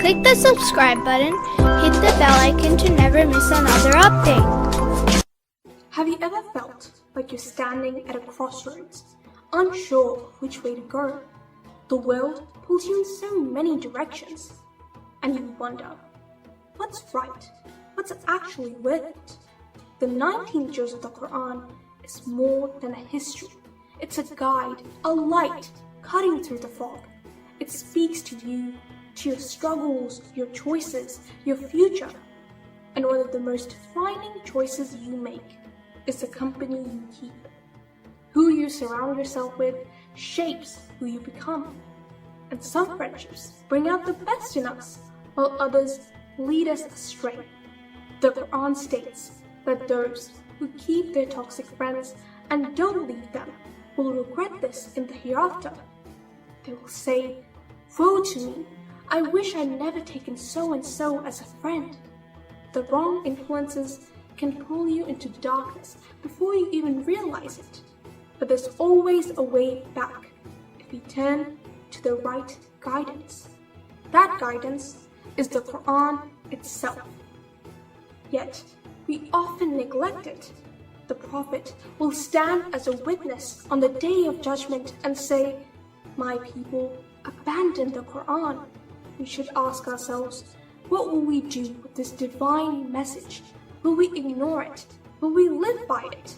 Click the subscribe button, hit the bell icon to never miss another update. Have you ever felt like you're standing at a crossroads, unsure which way to go? The world pulls you in so many directions, and you wonder, what's right? What's actually worth it? The 19 juz of the Quran is more than a history. It's a guide, a light cutting through the fog. It speaks to you, to your struggles, your choices, your future. And one of the most defining choices you make is the company you keep. Who you surround yourself with shapes who you become. And some friendships bring out the best in us, while others lead us astray. The Quran states that those who keep their toxic friends and don't leave them will regret this in the hereafter. They will say, "Woe to me, I wish I'd never taken so-and-so as a friend." The wrong influences can pull you into darkness before you even realize it. But there's always a way back if you turn to the right guidance. That guidance is the Quran itself. Yet, we often neglect it. The Prophet will stand as a witness on the day of judgment and say, "My people abandoned the Quran." We should ask ourselves, what will we do with this divine message? Will we ignore it? Will we live by it?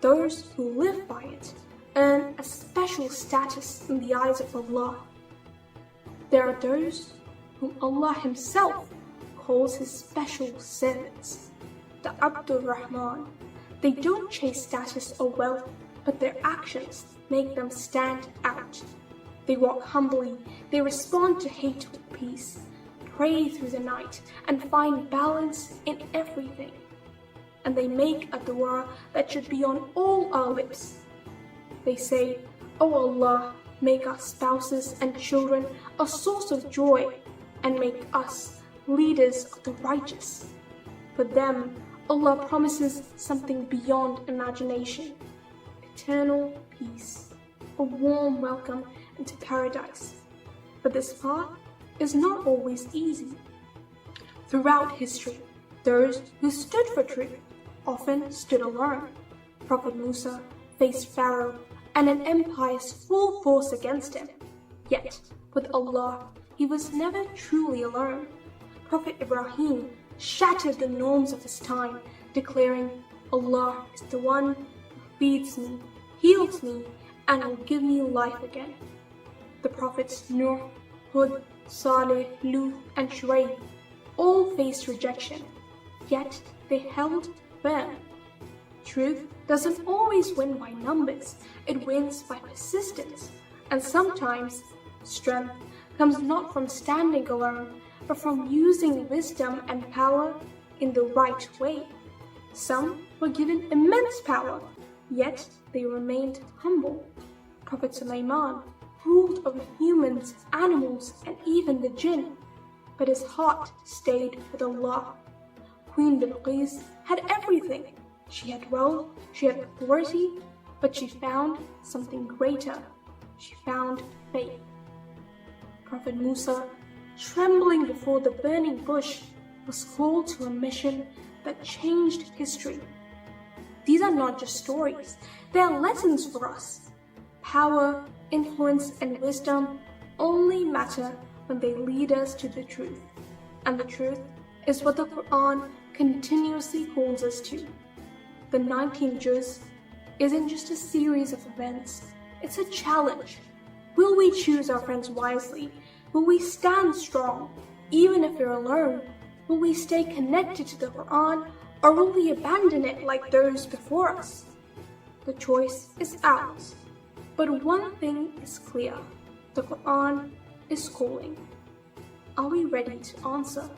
Those who live by it earn a special status in the eyes of Allah. There are those whom Allah Himself calls His special servants, the Abdur Rahman. They don't chase status or wealth, but their actions make them stand out. They walk humbly, they respond to hate with peace, pray through the night, and find balance in everything. And they make a dua that should be on all our lips. They say, "O Allah, make our spouses and children a source of joy, and make us leaders of the righteous." For them, Allah promises something beyond imagination: eternal peace, a warm welcome into paradise. But this path is not always easy. Throughout history, those who stood for truth often stood alone. Prophet Musa faced Pharaoh and an empire's full force against him. Yet, with Allah, he was never truly alone. Prophet Ibrahim shattered the norms of his time, declaring, "Allah is the one who feeds me, heals me, and will give me life again." The prophets Nuh, Hud, Saleh, Lut, and Shu'aib all faced rejection, yet they held firm. Truth doesn't always win by numbers, it wins by persistence. And sometimes strength comes not from standing alone, but from using wisdom and power in the right way. Some were given immense power, yet they remained humble. Prophet Sulaiman ruled over humans, animals, and even the jinn, but his heart stayed with Allah. Queen Bilqis had everything. She had wealth, she had authority, but she found something greater. She found faith. Prophet Musa, trembling before the burning bush, was called to a mission that changed history. These are not just stories, they are lessons for us. Power, influence, and wisdom only matter when they lead us to the truth. And the truth is what the Quran continuously calls us to. The 19 juz isn't just a series of events, it's a challenge. Will we choose our friends wisely? Will we stand strong, even if we're alone? Will we stay connected to the Quran, or will we abandon it like those before us? The choice is ours. But one thing is clear, the Quran is calling. Are we ready to answer?